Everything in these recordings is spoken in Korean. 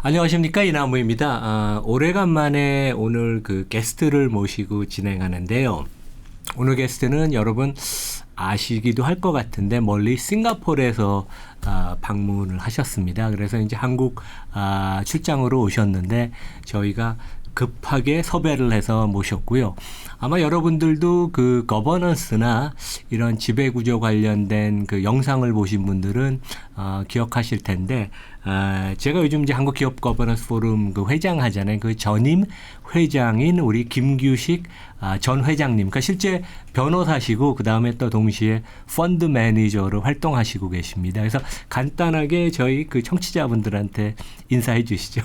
안녕하십니까, 이나무입니다. 오래간만에 오늘 그 게스트를 모시고 진행하는데요. 오늘 게스트는 여러분 아시기도 할 것 같은데 멀리 싱가포르에서 방문을 하셨습니다. 그래서 이제 한국 출장으로 오셨는데 저희가 급하게 섭외를 해서 모셨고요. 아마 여러분들도 그 거버넌스나 이런 지배구조 관련된 그 영상을 보신 분들은 기억하실 텐데, 제가 요즘 이제 한국 기업 거버넌스 포럼 그 회장 하잖아요. 그 전임 회장인 우리 김규식 전 회장님. 그러니까 실제 변호사시고 그 다음에 또 동시에 펀드 매니저로 활동하시고 계십니다. 그래서 간단하게 저희 그 청취자분들한테 인사해 주시죠.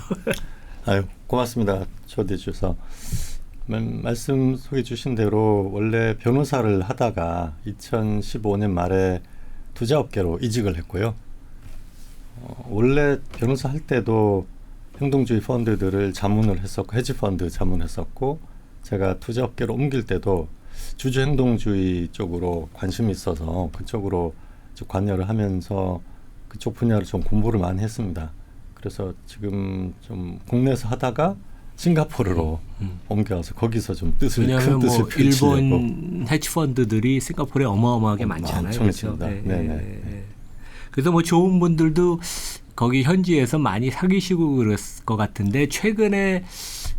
아유, 고맙습니다. 초대해 주셔서. 말씀 소개해 주신 대로 원래 변호사를 하다가 2015년 말에 투자업계로 이직을 했고요. 원래 변호사 할 때도 행동주의 펀드들을 자문을 했었고, 헤지펀드 자문했었고, 제가 투자업계로 옮길 때도 주주행동주의 쪽으로 관심이 있어서 그쪽으로 관여를 하면서 그쪽 분야를 좀 공부를 많이 했습니다. 그래서 지금 좀 국내에서 하다가 싱가포르로 옮겨와서 거기서 좀 큰 뜻을 펼치려고. 일본 헤지펀드들이 싱가포르에 어마어마하게 많잖아요. 엄청 있습니다. 그렇죠? 네네. 그래서 뭐 좋은 분들도 거기 현지에서 많이 사귀시고 그랬을 것 같은데, 최근에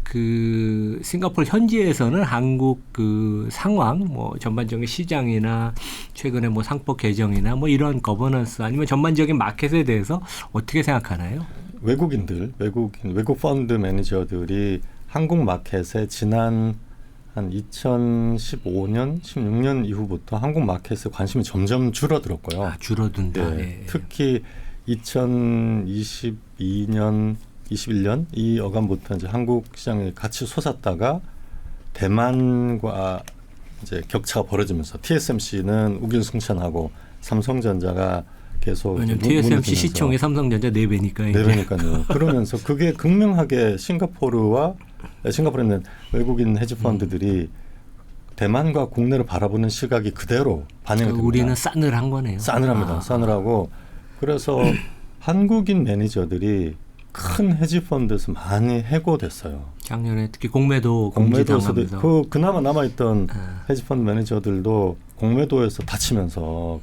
그 싱가포르 현지에서는 한국 그 상황, 뭐 전반적인 시장이나 최근에 뭐 상법 개정이나 뭐 이런 거버넌스 아니면 전반적인 마켓에 대해서 어떻게 생각하나요? 외국 펀드 매니저들이 한국 마켓에 지난 한 2015년, 16년 이후부터 한국 마켓에 관심이 점점 줄어들었고요. 줄어든다. 네, 예. 특히 2022년, 21년 이 어간부터 이제 한국 시장이 같이 솟았다가 대만과 이제 격차가 벌어지면서 TSMC는 우길승천하고 삼성전자가 계속 왜냐면 TSMC 시총이 삼성전자 4배니까. 4배니까요. 그러면서 그게 극명하게 싱가포르에는 외국인 헤지펀드들이 대만과 국내를 바라보는 시각이 그대로 반영이 됩니다. 우리는 싸늘한 거네요. 싸늘합니다. 싸늘하고. 그래서 한국인 매니저들이 큰 헤지펀드에서 많이 해고됐어요. 작년에 특히 공매도에서도 그나마 남아있던 헤지펀드 매니저들도 공매도에서 다치면서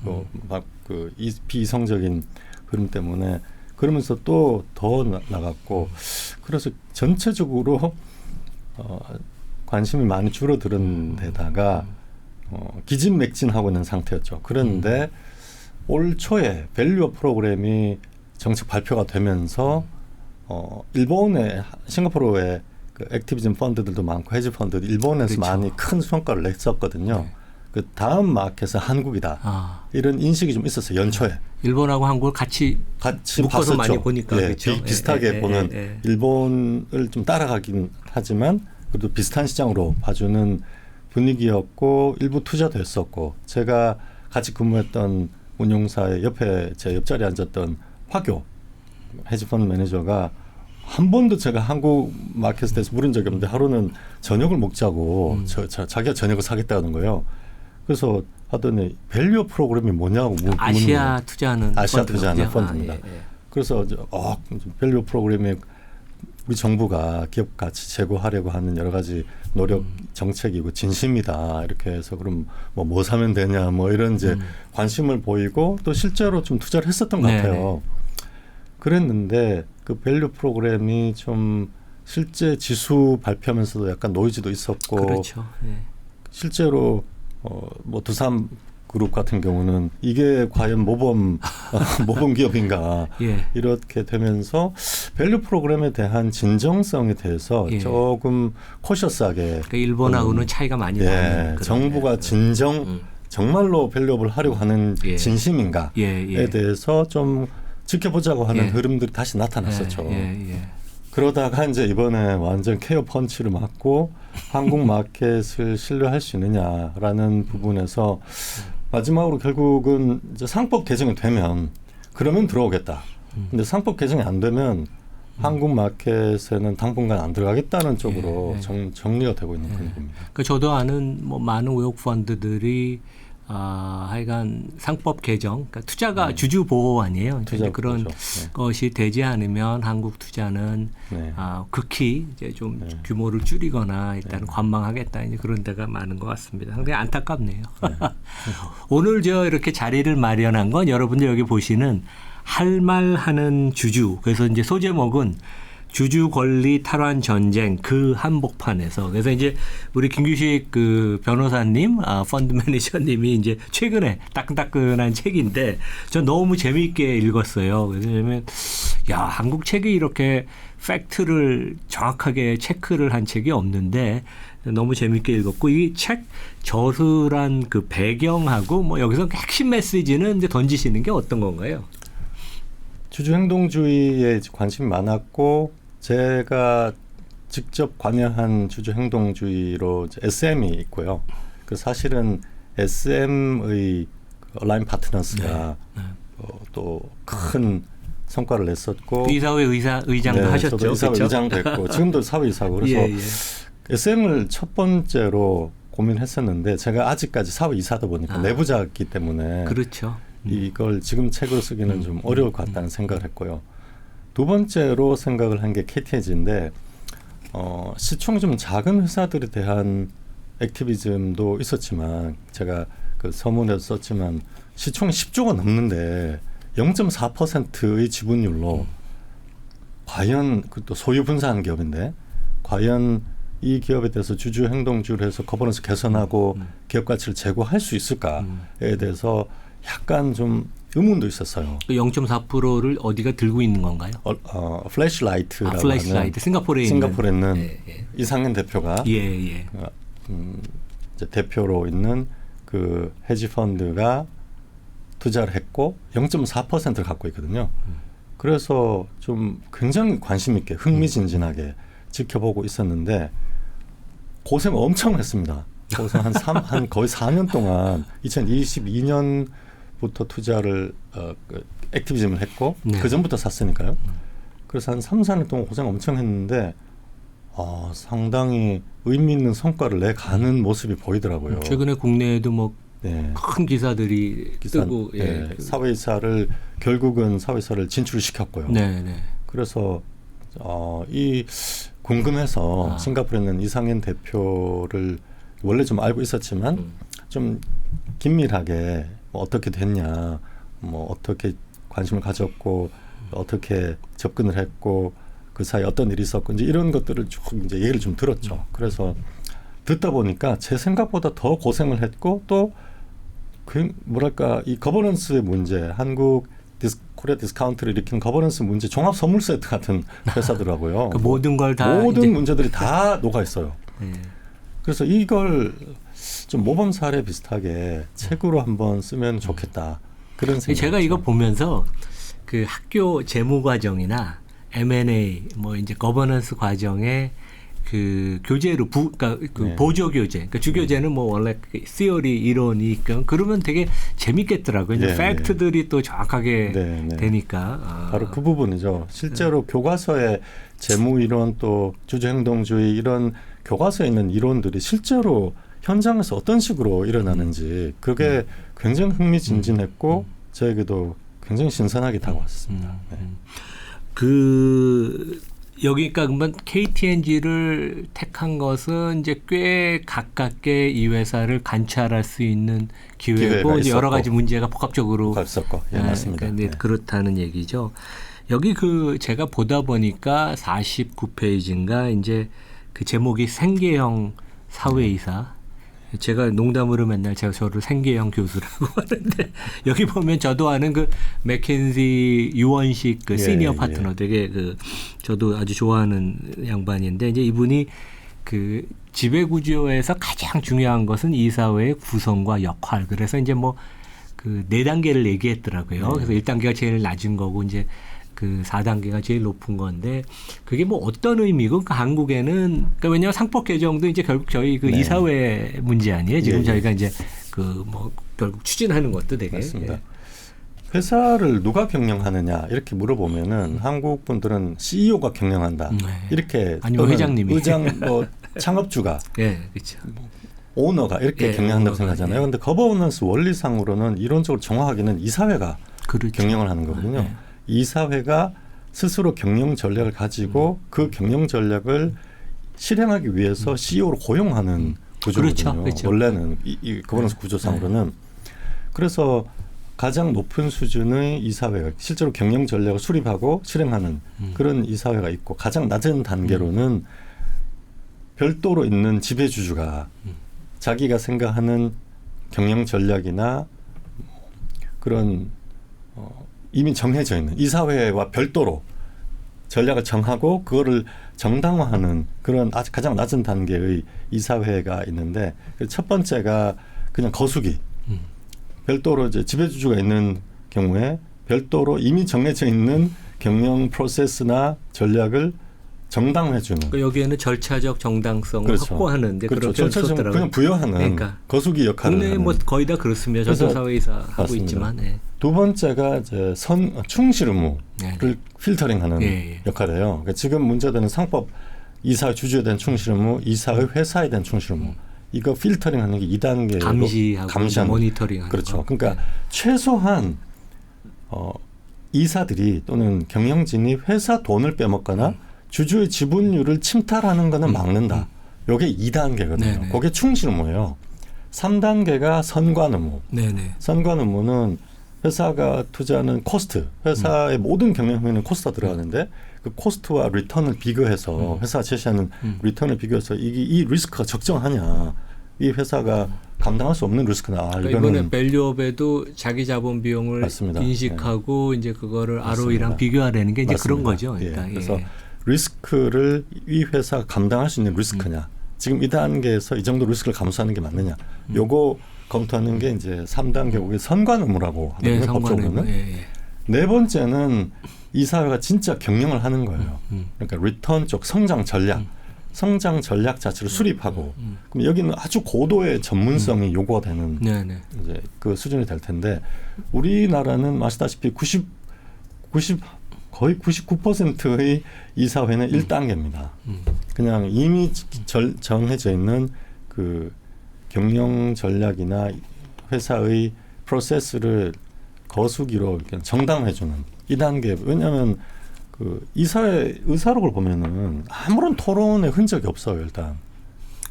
비이성적인 흐름 때문에 그러면서 또 더 나갔고, 그래서 전체적으로 관심이 많이 줄어드는 데다가 기진맥진하고 있는 상태였죠. 그런데 올 초에 밸류업 프로그램이 정책 발표가 되면서 싱가포르에 그 액티비즘 펀드들도 많고 헤지 펀드도 일본에서 그렇죠. 많이 큰 성과를 냈었거든요. 네. 그 다음 마켓은 한국이다. 이런 인식이 좀 있었어요. 연초에. 일본하고 한국을 같이 묶어서 봤었죠. 많이 보니까. 예, 그렇죠. 비슷하게 보는 일본을 좀 따라가긴 하지만 그래도 비슷한 시장으로 봐주는 분위기였고, 일부 투자도 했었고, 제가 같이 근무했던 운용사의 옆에 제 옆자리에 앉았던 화교 헤지펀드 매니저가 한 번도 제가 한국 마켓에 대해서 물은 적이 없는데 하루는 저녁을 먹자고 자기가 저녁을 사겠다는 거예요. 그래서 하더니 밸류 프로그램이 뭐냐고 아시아 투자하는 펀드입니다. 그래서 밸류 프로그램이 우리 정부가 기업 가치 제고하려고 하는 여러 가지 노력 정책이고 진심이다. 이렇게 해서 그럼 뭐 사면 되냐 뭐 이런 이제 관심을 보이고 또 실제로 좀 투자를 했었던 것 같아요. 그랬는데 그 밸류 프로그램이 좀 실제 지수 발표하면서도 약간 노이즈도 있었고, 그렇죠. 실제로 뭐 두산 그룹 같은 경우는 이게 과연 모범 기업인가 이렇게 되면서 밸류 프로그램에 대한 진정성에 대해서 조금 코셔스하게, 그러니까 일본하고는 차이가 많이 나는 정부가 정말로 밸류업을 하려고 하는 진심인가에 대해서 좀 지켜보자고 하는 흐름들이 다시 나타났었죠. 그러다가 이제 이번에 완전 케어 펀치를 맞고 한국 마켓을 신뢰할 수 있느냐라는 부분에서 마지막으로 결국은 이제 상법 개정이 되면 그러면 들어오겠다. 근데 상법 개정이 안 되면 한국 마켓에는 당분간 안 들어가겠다는 쪽으로 정리가 되고 있는 분위기입니다. 그러니까 저도 아는 뭐 많은 외국 펀드들이 하여간 상법 개정, 그러니까 투자가 주주 보호 아니에요. 투자 이제 그런 보호죠. 네. 것이 되지 않으면 한국 투자는 네. 극히 이제 좀 네. 규모를 줄이거나 일단 관망하겠다 이제 그런 데가 많은 것 같습니다. 상당히 안타깝네요. 오늘 저 이렇게 자리를 마련한 건 여러분들 여기 보시는 할 말 하는 주주. 그래서 이제 소제목은 주주 권리 탈환 전쟁 그 한복판에서. 그래서 이제 우리 김규식 그 변호사님, 펀드 매니저님이 이제 최근에 따끈따끈한 책인데 전 너무 재미있게 읽었어요. 그래서 왜냐면 야, 한국 책이 이렇게 팩트를 정확하게 체크를 한 책이 없는데 너무 재미있게 읽었고 이 책 저술한 그 배경하고 뭐 여기서 핵심 메시지는 이제 던지시는 게 어떤 건가요? 주주 행동주의에 관심이 많았고 제가 직접 관여한 주주 행동주의로 SM이 있고요. 그 사실은 SM의 얼라인 파트너스가 또 큰 성과를 냈었고 이사회 의장도 하셨죠. 저도 이사회 그렇죠? 의장도 했고 지금도 사회이사고 그래서 예, 예. SM을 첫 번째로 고민했었는데 제가 아직까지 사회이사다 보니까 내부자이기 때문에 그렇죠. 이걸 지금 책으로 쓰기는 좀 어려울 것 같다는 생각을 했고요. 두 번째로 생각을 한 게 KTNG인데 시총이 좀 작은 회사들에 대한 액티비즘도 있었지만 제가 그 서문에도 썼지만 시총이 10조가 넘는데 0.4%의 지분율로 과연 그것도 소유 분산한 기업인데 과연 이 기업에 대해서 주주 행동주의를 해서 거버넌스 개선하고 기업 가치를 제고할 수 있을까에 대해서 약간 좀 의문도 있었어요. 0.4%를 어디가 들고 있는 건가요? 플래시라이트라고 플래시라이트 하는 싱가포르에 있는 예. 이상현 대표가 예. 이제 대표로 있는 그 헤지 펀드가 투자를 했고 0.4%를 갖고 있거든요. 그래서 좀 굉장히 관심 있게 흥미진진하게 지켜보고 있었는데 고생 엄청 했습니다. 고생 한 거의 4년 동안 2022년부터 투자를 액티비즘을 했고 네. 그 전부터 샀으니까요. 그래서 한 3, 4년 동안 고생 엄청 했는데 상당히 의미 있는 성과를 내가는 모습이 보이더라고요. 최근에 국내에도 뭐 네. 큰 기사들이 뜨고 네. 사회이사를 결국은 사회이사를 진출시켰고요. 네. 그래서 이 궁금해서 싱가포르에 있는 이상현 대표를 원래 좀 알고 있었지만 좀 긴밀하게 뭐 어떻게 됐냐, 뭐 어떻게 관심을 가졌고 어떻게 접근을 했고 그 사이에 어떤 일이 있었고 이제 이런 것들을 쭉 이제 얘기를 좀 들었죠. 그래서 듣다 보니까 제 생각보다 더 고생을 했고 또 그 뭐랄까 이 거버넌스의 문제, 한국 코리아 디스카운트를 일으킨 거버넌스 문제, 종합 선물 세트 같은 회사더라고요. 그 모든 걸 다 모든 문제들이 다 녹아 있어요. 네. 그래서 이걸 좀 모범 사례 비슷하게 책으로 한번 쓰면 좋겠다. 그런 생각. 제가 이거 보면서 그 학교 재무 과정이나 M&A 뭐 이제 거버넌스 과정에 그 교재로 그러니까 그 네. 보조 교재, 그러니까 주교재는 뭐 원래 시어리 이론이 있고 그러면 되게 재밌겠더라고요. 이제 네, 팩트들이 또 정확하게 네. 되니까. 바로 그 부분이죠. 실제로 교과서에 재무 이론 또 주주 행동주의 이런 교과서에 있는 이론들이 실제로 현장에서 어떤 식으로 일어나는지 그게 굉장히 흥미진진했고 저에게도 굉장히 신선하게 다가왔습니다. 네. 여기 그러니까 KTNG를 택한 것은 이제 꽤 가깝게 이 회사를 관찰할 수 있는 기회고 이제 여러 가지 문제가 복합적으로 있었고, 예, 맞습니다. 그러니까 그렇다는 얘기죠. 여기 그 제가 보다 보니까 49페이지인가 이제 그 제목이 생계형 사회이사. 제가 농담으로 맨날 제가 저를 생계형 교수라고 하는데 여기 보면 저도 아는 그 맥켄지 유원식 그 시니어 파트너 되게 그 저도 아주 좋아하는 양반인데 이제 이분이 그 지배 구조에서 가장 중요한 것은 이사회의 구성과 역할. 그래서 이제 뭐 그 4단계를 얘기했더라고요. 그래서 1단계가 제일 낮은 거고 이제 그 4단계가 제일 높은 건데 그게 뭐 어떤 의미고 그러니까 한국에는 그러니까 왜냐하면 상법 개정도 이제 결국 저희 그 이사회 문제 아니에요. 지금 저희가 이제 그 뭐 결국 추진하는 것도 되게 맞습니다. 회사를 누가 경영하느냐 이렇게 물어보면은 한국 분들은 CEO가 경영한다 이렇게 아니면 회장님이 의장 뭐 창업주가 네, 그렇죠. 오너가 이렇게 예, 경영한다고 오너가, 생각하잖아요. 예. 근데 거버넌스 원리상으로는 이론적으로 정확하게는 이사회가 그렇죠. 경영을 하는 거거든요. 네. 이사회가 스스로 경영 전략을 가지고 그 경영 전략을 실행하기 위해서 CEO를 고용하는 구조거든요. 그렇죠. 원래는 이 거버넌스 구조상으로는. 그래서 가장 높은 수준의 이사회가 실제로 경영 전략을 수립하고 실행하는 그런 이사회가 있고 가장 낮은 단계로는 별도로 있는 지배주주가 자기가 생각하는 경영 전략이나 그런 이미 정해져 있는 이사회와 별도로 전략을 정하고 그거를 정당화하는 그런 아주 가장 낮은 단계의 이사회가 있는데 첫 번째가 그냥 거수기. 별도로 이제 지배주주가 있는 경우에 별도로 이미 정해져 있는 경영 프로세스나 전략을 정당화해주는. 그러니까 여기에는 절차적 정당성을 그렇죠. 확보하는데 그렇죠. 그런 절차적 그냥 부여하는 그러니까. 거수기 역할을 국내에 하는. 뭐 거의 다 그렇습니다. 그래서 전도사회에서 하고 맞습니다. 있지만. 예. 두 번째가 이제 충실 의무를 네. 필터링하는 예. 역할이에요. 그러니까 지금 문제되는 상법 이사 주주에 대한 충실 의무, 이사의 회사에 대한 충실 의무. 이거 필터링하는 게 2단계로 감시하고 감시하는 모니터링하는 그렇죠. 거. 그러니까 네. 최소한 이사들이 또는 경영진이 회사 돈을 빼먹거나 주주의 지분율을 침탈하는 거는 막는다. 요게 2단계거든요. 네네. 그게 충실 의무예요. 3단계가 선관 의무. 네네. 선관 의무는 회사가 투자하는 코스트, 회사의 모든 경영에는 코스트가 들어가는데 그 코스트와 리턴을 비교해서 회사가 제시하는 리턴을 비교해서 이 리스크가 적정하냐, 이 회사가 감당할 수 없는 리스크나. 그러니까 이번에 밸류업에도 자기 자본 비용을 맞습니다. 인식하고 이제 그거를 맞습니다. ROE랑 비교하라는 게 이제 그런 맞습니다. 거죠. 그러니까 예. 그래서 리스크를 이 회사가 감당할 수 있는 리스크냐, 지금 이 단계에서 이 정도 리스크를 감수하는 게 맞느냐, 요거 검토하는 게 이제 3단계 그게 선관 의무라고 하거든요. 법적으로는. 네 번째는 이사회가 진짜 경영을 하는 거예요. 그러니까 리턴 쪽 성장 전략, 성장 전략 자체를 수립하고, 그럼 여기는 아주 고도의 전문성이 요구가 되는 이제 그 수준이 될 텐데, 우리나라는 아시다시피 거의 99%의 이사회는 1단계입니다. 그냥 이미 정해져 있는 그 경영 전략이나 회사의 프로세스를 거수기로 정당화해주는 2단계. 왜냐하면 그 이사회 의사록을 보면은 아무런 토론의 흔적이 없어요. 일단.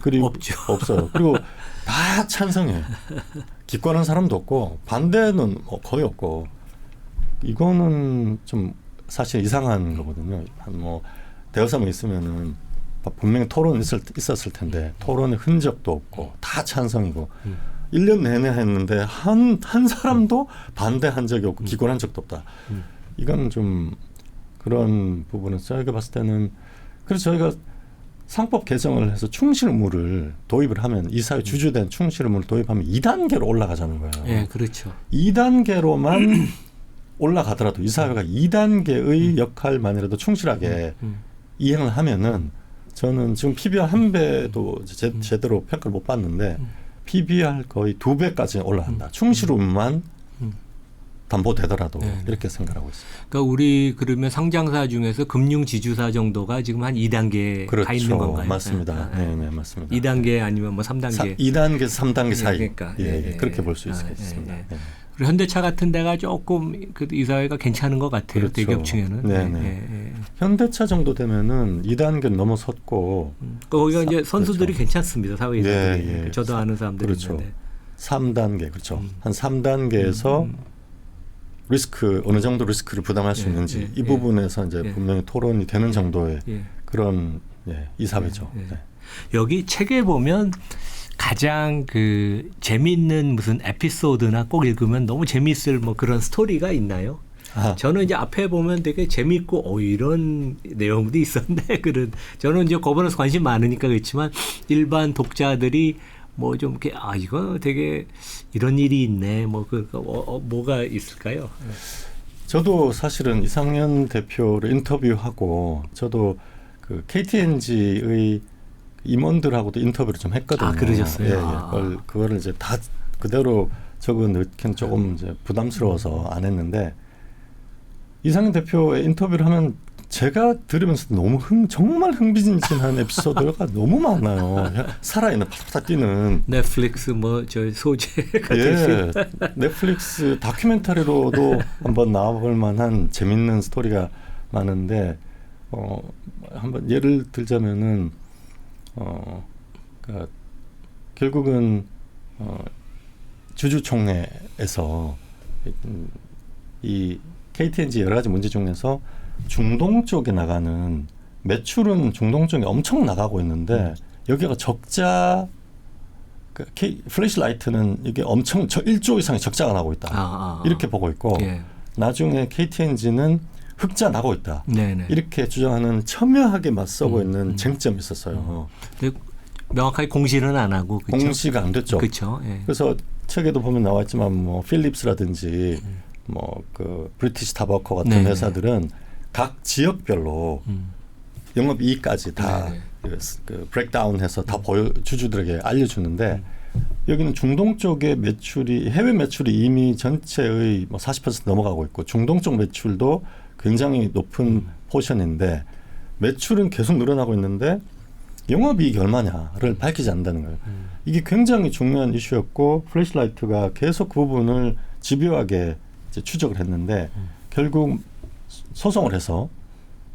그리고 없죠. 없어요. 그리고 다 찬성해. 기권한 사람도 없고 반대는 거의 없고. 이거는 좀 사실 이상한 거거든요. 뭐 대여사만 있으면은 분명히 토론이 있었을 텐데 토론의 흔적도 없고 다 찬성이고 1년 내내 했는데 한 사람도 반대한 적이 없고 기권한 적도 없다. 이건 좀 그런 부분은 저희가 봤을 때는, 그래서 저희가 상법 개정을 해서 충실 의무를 도입을 하면 이사회 주주에 대한 충실 의무를 도입하면 2단계로 올라가자는 거예요. 예, 그렇죠. 2단계로만 올라가더라도 이사회가 2단계의 역할만이라도 충실하게 이행을 하면은, 저는 지금 PBR 한 배도 제대로 평가를 못 받는데 PBR 거의 2배까지 올라간다. 충실 의무만 담보되더라도 이렇게 생각하고 있습니다. 그러니까 우리 그러면 상장사 중에서 금융지주사 정도가 지금 한 2단계에 그렇죠. 가 있는 건가요? 맞습니다. 네, 맞습니다. 2단계 아니면 뭐 3단계. 2단계에서 3단계 사이. 그러니까, 그렇게 볼 수 있습니다. 예. 그리고 현대차 같은 데가 조금 그 이사회가 괜찮은 것 같아요. 그렇죠. 대기업층에는. 네. 현대차 정도 되면은 2단계는 넘어섰고. 거기가 이제 선수들이 그렇죠. 괜찮습니다. 사회이사들이. 예. 저도 아는 사람들이 그렇죠. 있는데. 3단계 그렇죠. 한 3단계에서 리스크, 어느 정도 리스크를 부담할 수 있는지 이 부분에서 이제 분명히 토론이 되는 정도의 그런 이사회죠. 여기 책에 보면 가장 그 재미있는 무슨 에피소드나 꼭 읽으면 너무 재미있을 뭐 그런 스토리가 있나요? 저는 이제 앞에 보면 되게 재미있고 이런 내용도 있었네. 그런, 저는 이제 거버넌스 관심 많으니까 그렇지만 일반 독자들이 뭐 좀 이렇게 이거 되게 이런 일이 있네. 뭐 뭐가 있을까요? 저도 사실은 이상현 대표를 인터뷰하고 저도 그 KTNG의 임원들하고도 인터뷰를 좀 했거든요. 그러셨어요? 그거를 이제 다 그대로 적어 넣기는 조금 이제 부담스러워서 안 했는데, 이상현 대표의 인터뷰를 하면 제가 들으면서 너무 정말 흥미진진한 에피소드가 너무 많아요. 살아있는 파닥파닥 뛰는 넷플릭스 뭐 저 소재 같은 예, 넷플릭스 다큐멘터리로도 한번 나와볼 만한 재밌는 스토리가 많은데 한번 예를 들자면은 그러니까 결국은 주주총회에서 이 KTNG 여러 가지 문제 중에서 중동 쪽에 나가는 매출은 중동 쪽에 엄청 나가고 있는데 여기가 적자 플래시라이트는 이게 엄청 1조 이상의 적자가 나고 있다. 이렇게 보고 있고 예. 나중에 KTNG는 흑자 나고 있다. 네네. 이렇게 주장하는 첨예하게 맞서고 있는 쟁점이 있었어요. 명확하게 공시는 안 하고 그쵸? 공시가 안 됐죠. 그렇죠. 예. 그래서 책에도 보면 나와 있지만 뭐 필립스라든지 뭐 그 브리티시 타바코 같은 네네. 회사들은 각 지역별로 영업 이익까지 다 그 브레이크다운해서 다 주주들에게 알려주는데 여기는 중동 쪽의 매출이 해외 매출이 이미 전체의 뭐 40% 넘어가고 있고 중동 쪽 매출도 굉장히 높은 포션인데 매출은 계속 늘어나고 있는데 영업이익이 얼마냐를 밝히지 않는다는 거예요. 이게 굉장히 중요한 이슈였고 플래시라이트가 계속 그 부분을 집요하게 이제 추적을 했는데 결국 소송을 해서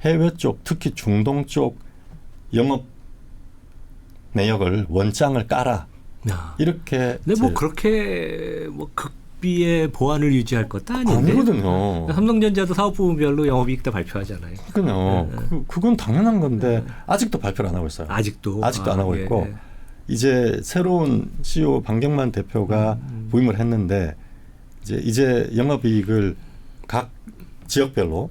해외 쪽 특히 중동 쪽 영업 내역을 원장을 깔아 이렇게. 근데 뭐 그렇게 뭐 극비의 보안을 유지할 것도 아닌데. 아니거든요. 삼성전자도 사업 부분별로 영업이익 다 발표하잖아요. 그렇군요. 그건 당연한 건데 아직도 발표를 안 하고 있어요. 아직도 안 하고 있고 이제 새로운 CEO 방경만 대표가 부임을 했는데 이제 영업이익을 각 지역별로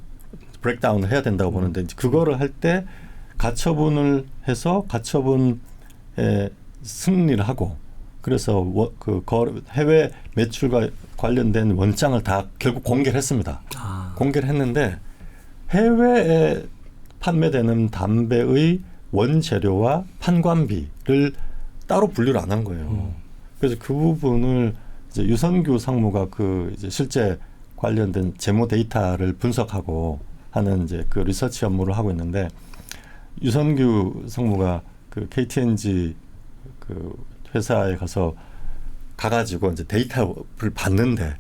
브레이크다운을 해야 된다고 보는데 이제 그거를 할 때 가처분을 해서 가처분에 승리를 하고 그래서 해외 매출과 관련된 원장을 다 결국 공개를 했습니다. 공개를 했는데 해외에 판매되는 담배의 원재료와 판관비를 따로 분류를 안 한 거예요. 그래서 그 부분을 이제 유선규 상무가 이제 실제 관련된 재무 데이터를 분석하고 하는 이제 그 리서치 업무를 하고 있는데 유선규 상무가 그 KTNG 그 회사에 가가지고 이제 데이터를 받는데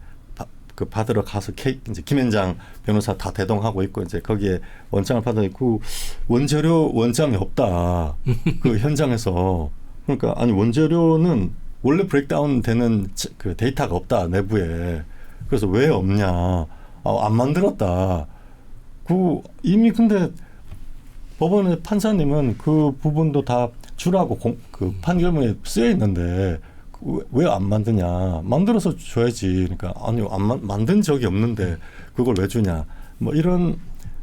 받으러 가서 이제 김현장 변호사 다 대동하고 있고 이제 거기에 원장을 받아 있고 원재료 원장이 없다. 그 현장에서 그러니까 아니 원재료는 원래 브레이크다운 되는 그 데이터가 없다 내부에. 그래서 왜 없냐? 안 만들었다. 이미 근데 법원의 판사님은 그 부분도 다 주라고 그 판결문에 쓰여 있는데 왜 안 만드냐? 만들어서 줘야지. 그러니까 아니 만든 적이 없는데 그걸 왜 주냐? 뭐 이런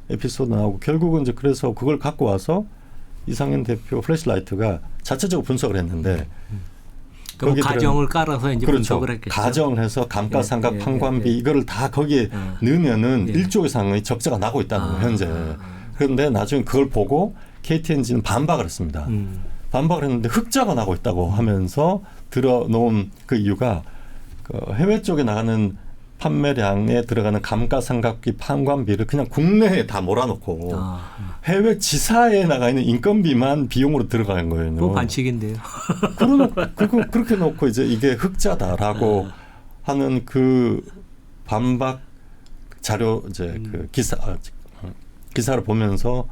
에피소드 나오고 결국은 이제 그래서 그걸 갖고 와서 이상현 대표 플래시라이트가 자체적으로 분석을 했는데 그 가정을 깔아서 이제 그렇죠. 분석을 했겠죠. 가정을 해서 감가상각 판관비 이거를 다 거기에 넣으면은 1조 이상의 적자가 나고 있다는 거예요, 현재. 그런데 나중에 그걸 보고 KTNG는 반박을 했습니다. 반박을 했는데 흑자가 나고 있다고 하면서 들어놓은 그 이유가 그 해외 쪽에 나가는 판매량에 들어가는 감가상각비 판관비를 그냥 국내에 다 몰아놓고 해외 지사에 나가 있는 인건비만 비용으로 들어가는 거예요. 뭐 반칙인데요. 그렇게 놓고 이제 이게 흑자다라고 하는 그 반박 자료 이제 그 기사를 보면서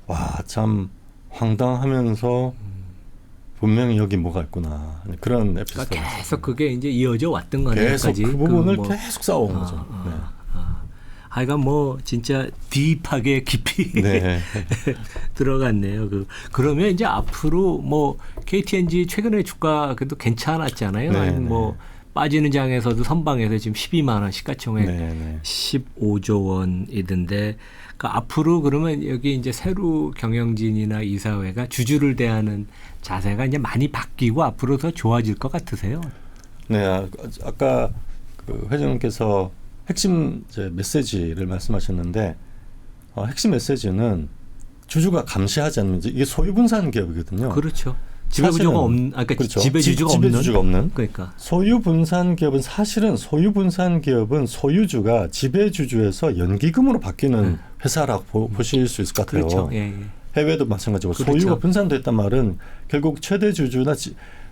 와, 참 황당하면서 분명히 여기 뭐가 있구나 그런 에피소드. 그러니까 계속 그게 이제 이어져 왔던 거네요. 계속 그 부분을 계속 쌓아온 거죠. 네. 하여간 뭐 진짜 딥하게 깊이 네. 들어갔네요. 그러면 이제 앞으로 뭐 KTNG 최근에 주가 그래도 괜찮았잖아요. 네, 뭐 빠지는 장에서도 선방에서 지금 12만 원 시가총액 15조 원이던데 그러니까 앞으로 그러면 여기 이제 새로 경영진이나 이사회가 주주를 대하는 자세가 이제 많이 바뀌고 앞으로 더 좋아질 것 같으세요? 네, 아까 그 회장님께서 핵심 이제 메시지를 말씀하셨는데 핵심 메시지는 주주가 감시하지 않으면 이게 소유분산 기업이거든요. 그렇죠. 지배구조가 없는, 그러니까 그렇죠. 지배주주가 없는. 지배주주가 없는. 그러니까 소유분산 기업은 사실은 소유분산 기업은 소유주가 지배주주에서 연기금으로 바뀌는 회사라고 보실 수 있을 것 같아요. 그렇죠. 예, 예. 해외도 마찬가지고 그렇죠. 소유가 분산됐단 말은 결국 최대 주주나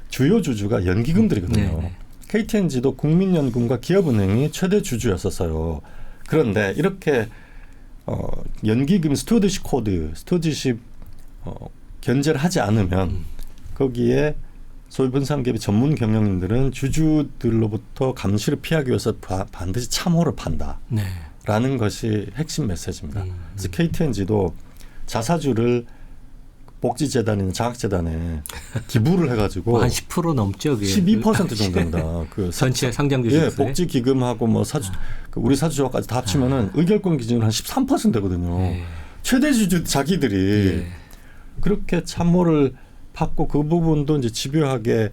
주요 주주가 연기금들이거든요. 네, 네. KTNG도 국민연금과 기업은행이 최대 주주였었어요. 그런데 이렇게 연기금 스튜어드십 코드, 스튜어드십 견제를 하지 않으면 거기에 소유분산 기업의 전문 경영인들은 주주들로부터 감시를 피하기 위해서 반드시 참호를 판다. 네. 라는 것이 핵심 메시지입니다. 그래서 KTNG도 자사주를 복지재단이나 장학재단에 기부를 해가지고 뭐한 10% 넘죠. 그게. 12% 정도 됩니다. 그 전체 상장주식. 예, 복지기금하고 뭐 그 우리 사주조합까지 다 합치면은 의결권 기준으로 한 13% 되거든요. 예. 최대 주주 자기들이 예. 그렇게 참모를 받고 그 부분도 이제 집요하게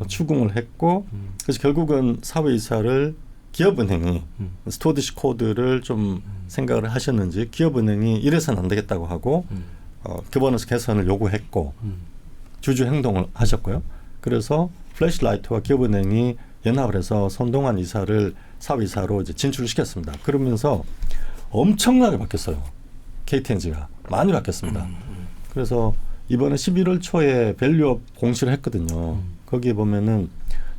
추궁을 했고 그래서 결국은 사회이사를 기업은행이 스튜어드십 코드를 좀 생각을 하셨는지 기업은행이 이래서는 안 되겠다고 하고 기본에서 개선을 요구했고 주주 행동을 하셨고요. 그래서 플래시라이트와 기업은행이 연합을 해서 손동환 이사를 사회이사로 이제 진출시켰습니다. 그러면서 엄청나게 바뀌었어요. KTNG가 많이 바뀌었습니다. 그래서 이번에 11월 초에 밸류업 공시를 했거든요. 거기에 보면은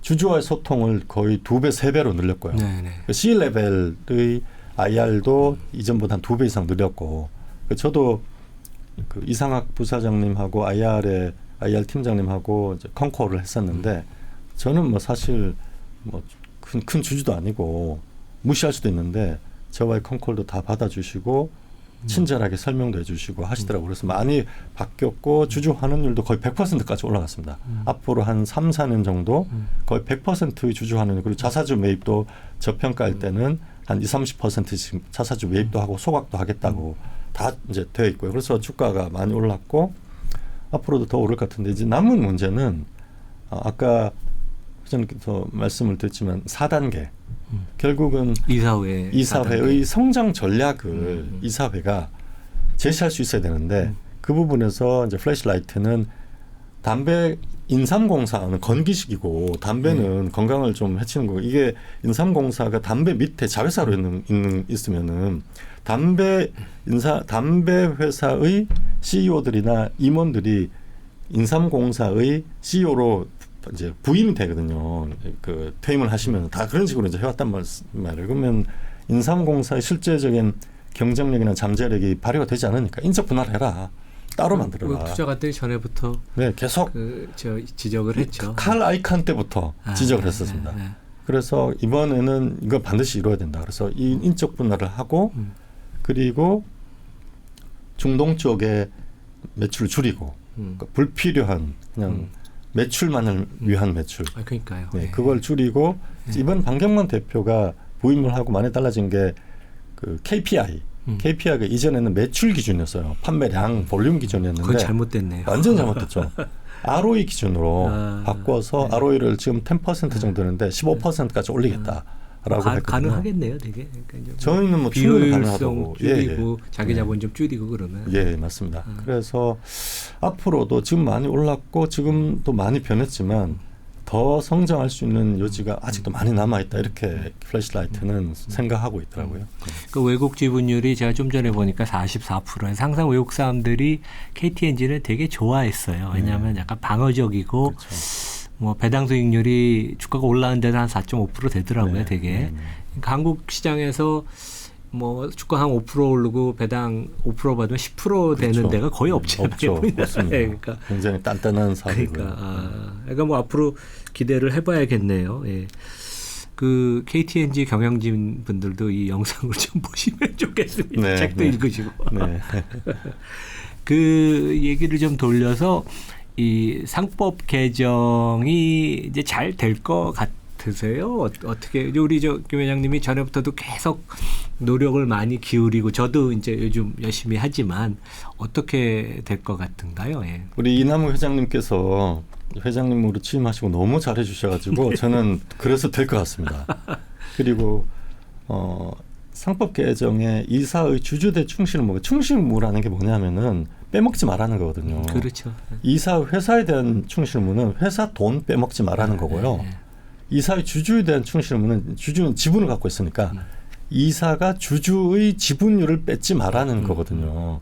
주주와의 소통을 거의 2배, 3배로 늘렸고요. 네네. C레벨의 IR도 이전보다 한 2배 이상 늘렸고 저도 그 이상학 부사장님하고 IR 팀장님하고 이제 컨콜을 했었는데 저는 뭐 사실 뭐 큰 주주도 아니고 무시할 수도 있는데 저와의 컨콜도 다 받아주시고 친절하게 설명도 해주시고 하시더라고요. 그래서 많이 바뀌었고 주주 환원율도 거의 100%까지 올라갔습니다. 앞으로 한 3, 4년 정도 거의 100%의 주주 환원율 그리고 자사주 매입도 저평가할 때는 한 20, 30%씩 자사주 매입도 하고 소각도 하겠다고 다 이제 되어 있고요. 그래서 주가가 많이 올랐고 앞으로도 더 오를 것 같은데 이제 남은 문제는 아까 회장님께서 말씀을 드렸지만 4단계 결국은 이사회의 성장 전략을 이사회가 제시할 수 있어야 되는데 그 부분에서 이제 플래시라이트는 담배 인삼공사는 건기식이고 담배는 건강을 좀 해치는 거고 이게 인삼공사가 담배 밑에 자회사로 있으면은 담배 회사의 CEO들이나 임원들이 인삼공사의 CEO로 이제 부임이 되거든요. 그 퇴임을 하시면 다 그런 식으로 이제 해왔단 말이에요. 그러면 인삼공사의 실제적인 경쟁력이나 잠재력이 발휘가 되지 않으니까 인적 분할을 해라. 따로 만들어라. 투자가 되기 전에부터 네, 계속 지적을 했죠. 칼 아이칸 때부터 지적을 했었습니다. 그래서 이번에는 이거 반드시 이루어야 된다. 그래서 이 인적 분할을 하고 그리고 중동 쪽에 매출을 줄이고 그러니까 불필요한 그냥 매출만을 위한 매출. 그러니까요. 네, 그걸 줄이고 이번 방경만 대표가 부임을 하고 많이 달라진 게 그 KPI. KPI가 이전에는 매출 기준이었어요. 판매량, 볼륨 기준이었는데 그건 잘못됐네요. 완전 잘못됐죠. ROE 기준으로 바꿔서 ROE를 지금 10% 정도 되는데 15%까지 올리겠다라고 했거든요. 가능하겠네요, 되게. 그러니까 저희는 뭐 충분히 비효율성 가능하다고. 줄이고 자기 자본 좀 줄이고 그러면. 예, 맞습니다. 그래서 앞으로도 지금 많이 올랐고 지금도 많이 변했지만 더 성장할 수 있는 여지가 아직도 많이 남아있다. 이렇게 플래시라이트는 생각하고 있더라고요. 그 외국 지분율이 제가 좀 전에 보니까 44%에서 항상 외국 사람들이 KTNG를 되게 좋아했어요. 왜냐하면 약간 방어적이고 그렇죠. 뭐 배당 수익률이 주가가 올라온 데는 한 4.5% 되더라고요. 네, 되게. 그러니까 한국 시장에서 뭐 주가 한 5% 오르고 배당 5% 받으면 10% 되는 그렇죠. 데가 거의 없잖아요. 없죠. 없습니다. 네, 그러니까 굉장히 단단한 사회고요. 그러니까 뭐 앞으로 기대를 해봐야겠네요. 예. 그 KTNG 경영진 분들도 이 영상을 좀 보시면 좋겠습니다. 네, 책도 네. 읽으시고. 네. 그 얘기를 좀 돌려서 이 상법 개정이 이제 잘 될 것 같으세요? 어떻게 우리 김 회장님이 전에부터도 계속 노력을 많이 기울이고 저도 이제 요즘 열심히 하지만 어떻게 될 것 같은가요? 예. 우리 이남우 회장님께서 회장님으로 취임하시고 너무 잘해 주셔가지고 저는 그래서 될 것 같습니다. 그리고 상법 개정에 이사의 주주대 충실 의무, 충실 의무라는 게 뭐냐면은 빼먹지 말라는 거거든요. 그렇죠. 이사 회사에 대한 충실 의무는 회사 돈 빼먹지 말라는 거고요. 이사의 주주에 대한 충실 의무는 주주는 지분을 갖고 있으니까 이사가 주주의 지분율을 뺏지 말라는 거거든요.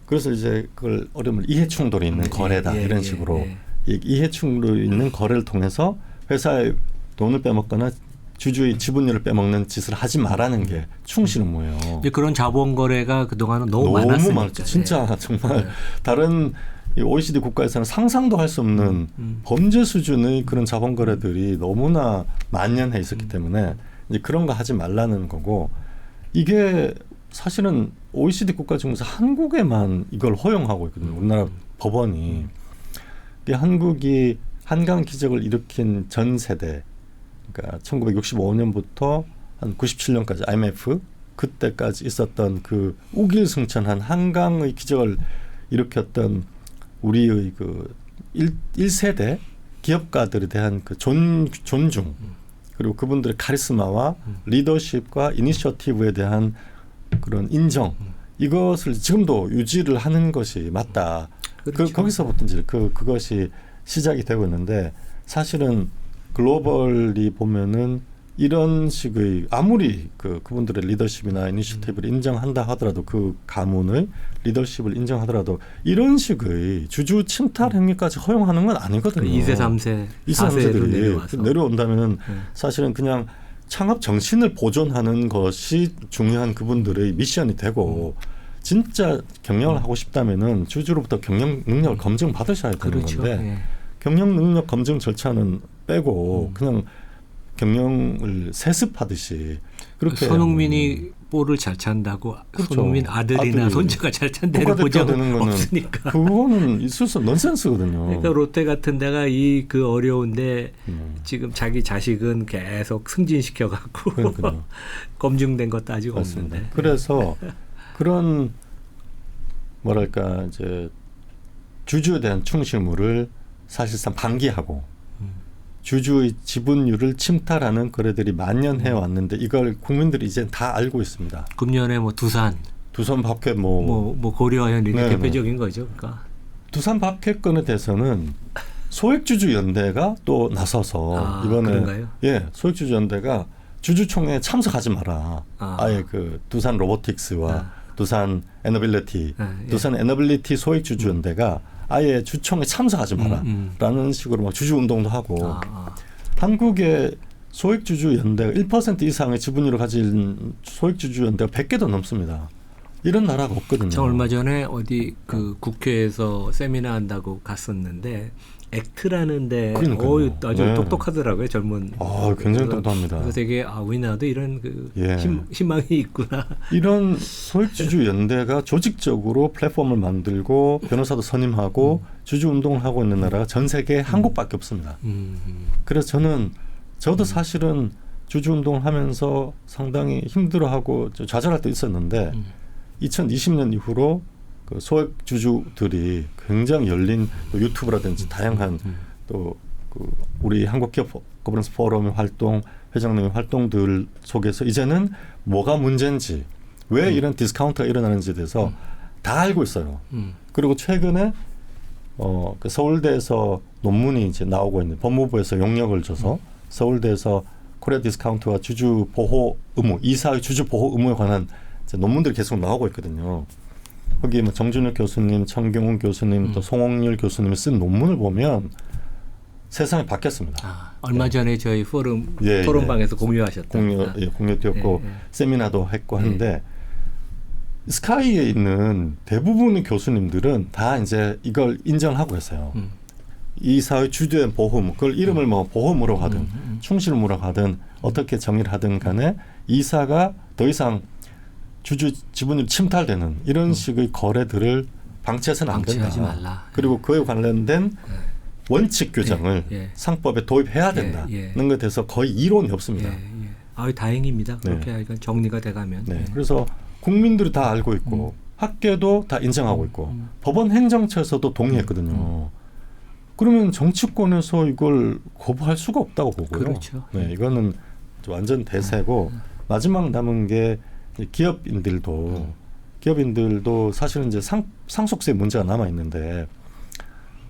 그래서 이제 그걸 어려움을 이해 충돌이 있는 거래다 이런 식으로 이해 충돌이 있는 거래를 통해서 회사의 돈을 빼먹거나 주주의 지분율을 빼먹는 짓을 하지 말라는 게 충실 의무예요. 이제 그런 자본 거래가 그동안은 너무 많았으니까. 많았죠. 진짜 정말 다른 이 OECD 국가에서는 상상도 할 수 없는 범죄 수준의 그런 자본 거래들이 너무나 만연해 있었기 때문에 이제 그런 거 하지 말라는 거고, 이게 사실은 OECD 국가 중에서 한국에만 이걸 허용하고 있거든요. 우리나라 법원이. 이게 한국이 한강 기적을 일으킨 전 세대, 그러니까 1965년부터 한 97년까지 IMF 그때까지 있었던 그 우길승천한 한강의 기적을 일으켰던 우리의 그 1세대 기업가들에 대한 그 존중, 그리고 그분들의 카리스마와 리더십과 이니셔티브에 대한 그런 인정, 이것을 지금도 유지를 하는 것이 맞다. 그렇죠. 거기서부터 이제 그것이 시작이 되고 있는데, 사실은 글로벌리 보면은 이런 식의 아무리 그분들의 리더십이나 이니셔티브를 인정한다 하더라도, 그 가문의 리더십을 인정하더라도 이런 식의 주주 침탈 행위까지 허용하는 건 아니거든요. 2세, 3세, 4세로 내려온다면 사실은 그냥 창업 정신을 보존하는 것이 중요한 그분들의 미션이 되고, 진짜 경영을 하고 싶다면은 주주로부터 경영 능력을 검증 받으셔야 되는 그렇죠. 건데 경영 능력 검증 절차는 빼고 그냥 경영을 세습하듯이 그렇게 손흥민이 볼을 잘 찬다고 그렇죠. 손흥민 아들이나 손자가 잘 찬다는 보장은 없으니까. 그거는 있을 수 넌센스거든요. 그러니까 롯데 같은 데가 그 어려운데 지금 자기 자식은 계속 승진시켜 갖고 검증된 것도 아직 맞습니다. 없는데. 그래서 그런 뭐랄까 이제 주주에 대한 충실무를 사실상 방기하고 주주의 지분율을 침탈하는 거래들이 만연해 왔는데, 이걸 국민들이 이제 다 알고 있습니다. 금년에 뭐 두산 밥켓 뭐 고려현 이게 네네. 대표적인 거죠. 그러니까 두산 밥켓 건에 대해서는 소액주주 연대가 또 나서서 이번에 그런가요? 소액주주 연대가 주주총회에 참석하지 마라. 아예 그 두산 로보틱스와 두산 에너빌리티, 두산 에너빌리티 소액주주 연대가 아예 주총에 참석하지 마라 라는 식으로 막 주주 운동도 하고, 한국의 소액주주 연대가 1% 이상의 지분율을 가진 소액주주 연대가 100개도 넘습니다. 이런 나라가 없거든요. 저 얼마 전에 어디 그 국회에서 세미나 한다고 갔었는데 액트라는데 아주 똑똑하더라고요. 젊은. 굉장히 똑똑합니다. 그래서 되게 우리나라도 이런 희망이 있구나. 이런 소액주주 연대가 조직적으로 플랫폼을 만들고 변호사도 선임하고 주주 운동을 하고 있는 나라가 전 세계에 한국밖에 없습니다. 그래서 저도 사실은 주주 운동을 하면서 상당히 힘들어하고 좌절할 때 있었는데 2020년 이후로 그 소액 주주들이 굉장히 열린 또 유튜브라든지 다양한 또 그 우리 한국 기업 거버넌스 포럼의 활동, 회장님의 활동들 속에서 이제는 뭐가 문제인지, 왜 이런 디스카운트가 일어나는지에 대해서 다 알고 있어요. 그리고 최근에 그 서울대에서 논문이 이제 나오고 있는, 법무부에서 용역을 줘서 서울대에서 코리아 디스카운트와 주주 보호 의무, 이사의 주주 보호 의무에 관한 이제 논문들이 계속 나오고 있거든요. 거기 뭐 정준혁 교수님, 청경훈 교수님, 또 송홍률 교수님이 쓴 논문을 보면 세상이 바뀌었습니다. 얼마 전에 저희 토론방에서 공유하셨다. 공유되었고 세미나도 했고 하는데, 스카이에 있는 대부분의 교수님들은 다 이제 이걸 인정하고 있어요. 이사의 주주의 보험, 그걸 이름을 뭐 보험으로 하든 충실무로 하든 어떻게 정의를 하든 간에 이사가 더 이상 주주 지분율이 침탈되는 이런 식의 거래들을 방치해서는 안 된다. 방치하지 말라. 그리고 그에 관련된 원칙 규정을 상법에 도입해야 된다는 것에 대해서 거의 이론이 없습니다. 다행입니다. 그렇게 하니까 정리가 돼가면. 그래서 국민들이 다 알고 있고 학계도 다 인정하고 있고 법원 행정처에서도 동의했거든요. 그러면 정치권에서 이걸 거부할 수가 없다고 보고요. 그렇죠. 이거는 완전 대세고, 마지막 남은 게 기업인들도 사실은 이제 상속세 문제가 남아 있는데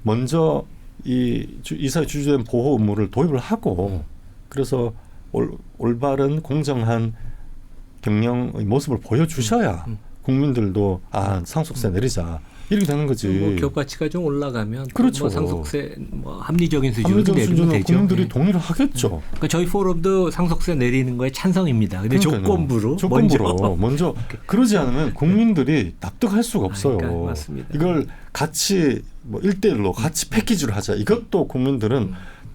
먼저 이 이사회 주주된 보호 의무를 도입을 하고 그래서 올바른 공정한 경영의 모습을 보여주셔야 국민들도 상속세 내리자 이렇게 되는 거지. 뭐 기업 가치가 좀 올라가면 그렇죠. 뭐 상속세 뭐 합리적인 수준으로 합리적 내리면 수준은 되죠. 국민들이 네. 동의를 하겠죠. 그러니까 저희 포럼도 상속세 내리는 거에 찬성입니다. 근데 그러니까요. 조건부로 먼저 그러지 않으면 국민들이 납득할 수가 없어요. 그러니까 맞습니다. 이걸 같이 뭐 1대1로 같이 패키지로 하자. 이것도 국민들은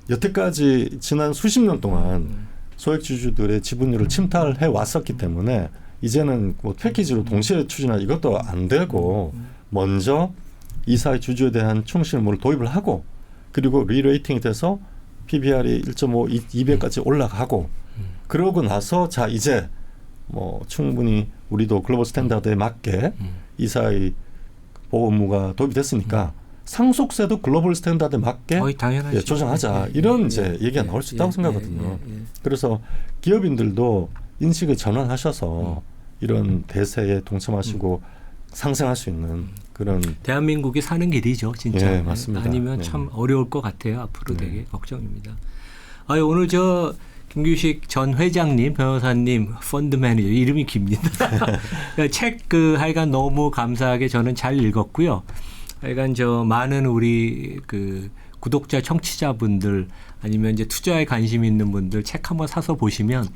여태까지 지난 수십 년 동안 소액주주들의 지분율을 침탈해 왔었기 때문에 이제는 뭐 패키지로 동시에 추진할 이것도 안 되고 먼저 이사회 주주에 대한 충실 의무를 도입을 하고 그리고 리레이팅이 돼서 PBR이 1.5, 200까지 올라가고 그러고 나서 자 이제 뭐 충분히 우리도 글로벌 스탠다드에 맞게 이사회 보호 의무가 도입이 됐으니까 상속세도 글로벌 스탠다드에 맞게 거의 당연하죠. 조정하자 이런 이제 얘기가 나올 수 있다고 생각하거든요. 그래서 기업인들도 인식을 전환하셔서 이런 대세에 동참하시고 상생할 수 있는 그런 대한민국이 사는 길이죠, 진짜. 예, 맞습니다. 아니면 네. 참 어려울 것 같아요. 앞으로 되게 걱정입니다. 오늘 저 김규식 전 회장님, 변호사님, 펀드 매니저 이름이 깁니다. 책 하여간 너무 감사하게 저는 잘 읽었고요. 하여간 저 많은 우리 구독자, 청취자분들 아니면 이제 투자에 관심 있는 분들 책 한번 사서 보시면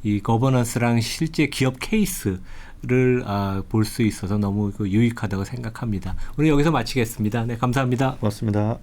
이 거버넌스랑 실제 기업 케이스를 볼 수 있어서 너무 유익하다고 생각합니다. 오늘 여기서 마치겠습니다. 네, 감사합니다. 고맙습니다.